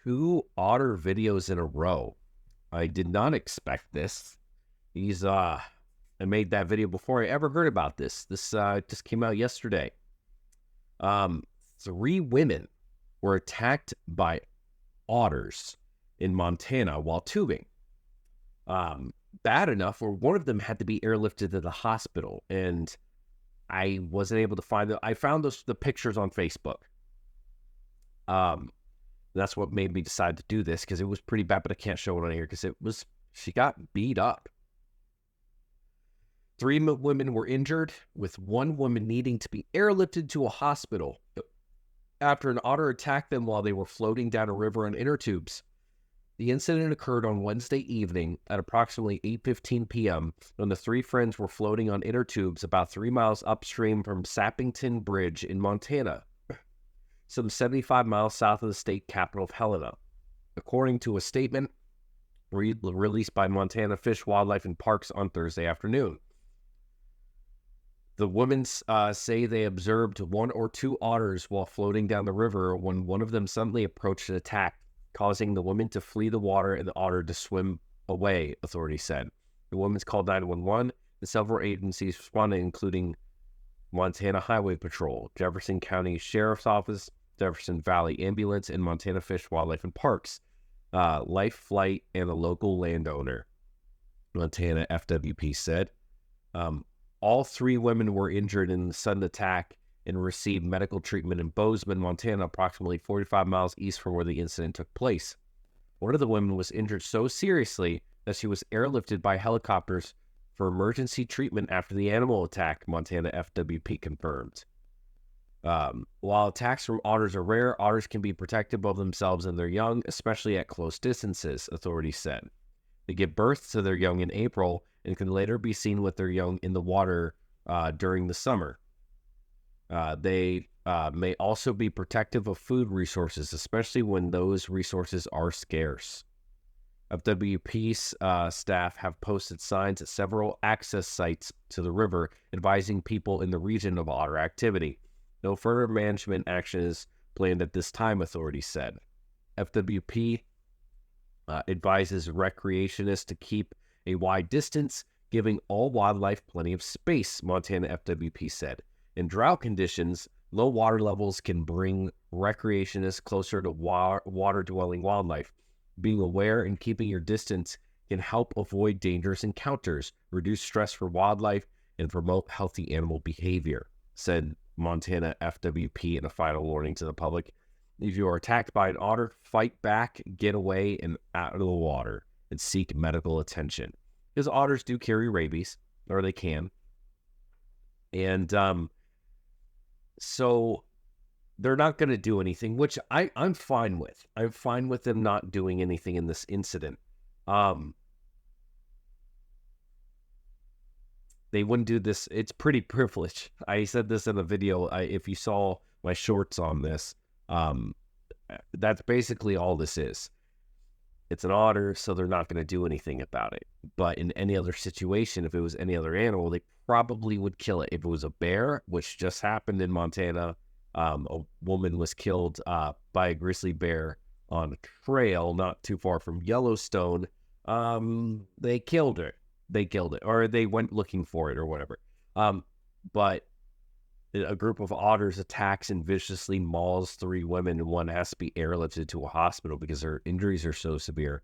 two otter videos in a row. I did not expect this. I made that video before I ever heard about this. This just came out yesterday. Um, Three women were attacked by otters in Montana while tubing. Bad enough where one of them had to be airlifted to the hospital, and I wasn't able to find them. I found the pictures on Facebook. That's what made me decide to do this, because it was pretty bad, but I can't show it on here because she got beat up. Three women were injured, with one woman needing to be airlifted to a hospital after an otter attacked them while they were floating down a river on inner tubes. The incident occurred on Wednesday evening at approximately 8:15 p.m. when the three friends were floating on inner tubes about 3 miles upstream from Sappington Bridge in Montana, some 75 miles south of the state capital of Helena. According to a statement released by Montana Fish, Wildlife, and Parks on Thursday afternoon. The women say they observed one or two otters while floating down the river when one of them suddenly approached and attacked, causing the women to flee the water and the otter to swim away, authorities said. The women called 911, and several agencies responded, including Montana Highway Patrol, Jefferson County Sheriff's Office, Jefferson Valley Ambulance, and Montana Fish, Wildlife, and Parks, Life Flight, and a local landowner, Montana FWP said. All three women were injured in the sudden attack and received medical treatment in Bozeman, Montana, approximately 45 miles east from where the incident took place. One of the women was injured so seriously that she was airlifted by helicopters for emergency treatment after the animal attack, Montana FWP confirmed. While attacks from otters are rare, otters can be protective of themselves and their young, especially at close distances, authorities said. They give birth to their young in April and can later be seen with their young in the water during the summer. They may also be protective of food resources, especially when those resources are scarce. FWP's staff have posted signs at several access sites to the river, advising people in the region of otter activity. No further management action is planned at this time, authorities said. FWP advises recreationists to keep a wide distance, giving all wildlife plenty of space, Montana FWP said. In drought conditions, low water levels can bring recreationists closer to water-dwelling wildlife. Being aware and keeping your distance can help avoid dangerous encounters, reduce stress for wildlife, and promote healthy animal behavior, said Montana FWP in a final warning to the public. If you are attacked by an otter, fight back, get away, and out of the water, and seek medical attention. Because otters do carry rabies, or they can. And so they're not going to do anything, which I'm fine with. I'm fine with them not doing anything in this incident. They wouldn't do this. It's pretty privileged. I said this in a video. If you saw my shorts on this, that's basically all this is. It's an otter, so they're not going to do anything about it. But in any other situation, if it was any other animal, they probably would kill it. If it was a bear, which just happened in Montana, a woman was killed by a grizzly bear on a trail not too far from Yellowstone. They killed her. They killed it, or they went looking for it, or whatever. But a group of otters attacks and viciously mauls three women, and one has to be airlifted to a hospital because her injuries are so severe.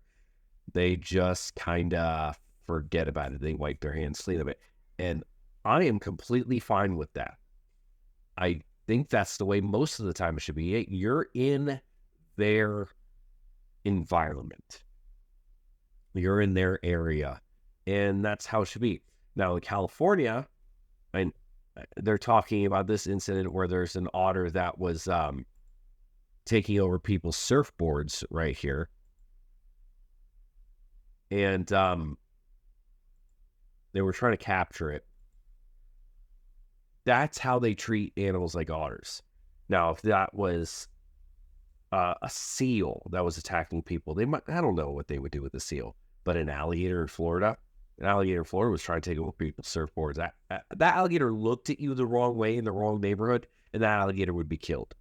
They just kind of forget about it. They wipe their hands clean of it. And I am completely fine with that. I think that's the way most of the time it should be. You're in their environment. You're in their area. And that's how it should be. Now, in California, and they're talking about this incident where there's an otter that was taking over people's surfboards right here. And they were trying to capture it. That's how they treat animals like otters. Now, if that was a seal that was attacking people, I don't know what they would do with a seal. But an alligator in Florida was trying to take over people's surfboards. That alligator looked at you the wrong way in the wrong neighborhood, and that alligator would be killed.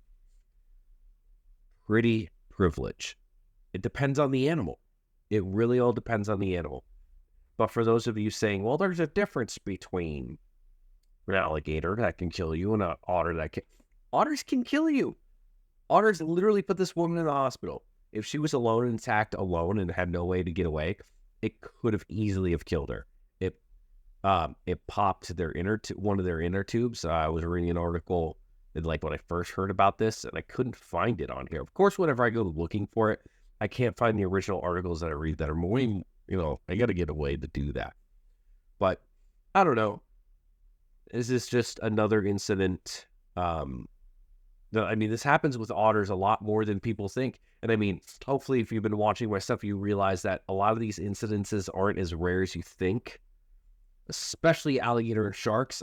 Pretty privilege. It depends on the animal. It really all depends on the animal. But for those of you saying, well, there's a difference between an alligator that can kill you and an otter that can... Otters can kill you. Otters literally put this woman in the hospital. If she was alone and attacked alone and had no way to get away, it could have easily have killed her. It popped one of their inner tubes. I was reading an article like when I first heard about this, and I couldn't find it on here. Of course, whenever I go looking for it, I can't find the original articles that I read that are more, I got to get a way to do that. But I don't know. Is this just another incident? This happens with otters a lot more than people think. And I mean, hopefully if you've been watching my stuff, you realize that a lot of these incidences aren't as rare as you think, especially alligator and sharks.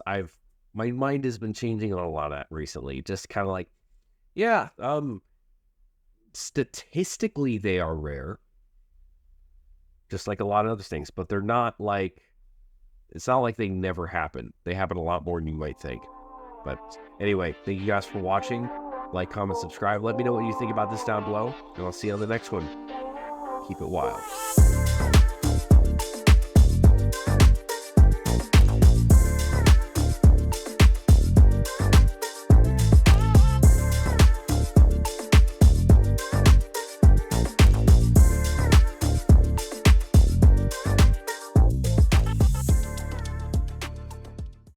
My mind has been changing on a lot of that recently. Just kind of like, yeah, statistically they are rare, just like a lot of other things, but they're not like, it's not like they never happen. They happen a lot more than you might think. But anyway, thank you guys for watching. Like, comment, subscribe. Let me know what you think about this down below, and I'll see you on the next one. Keep it wild.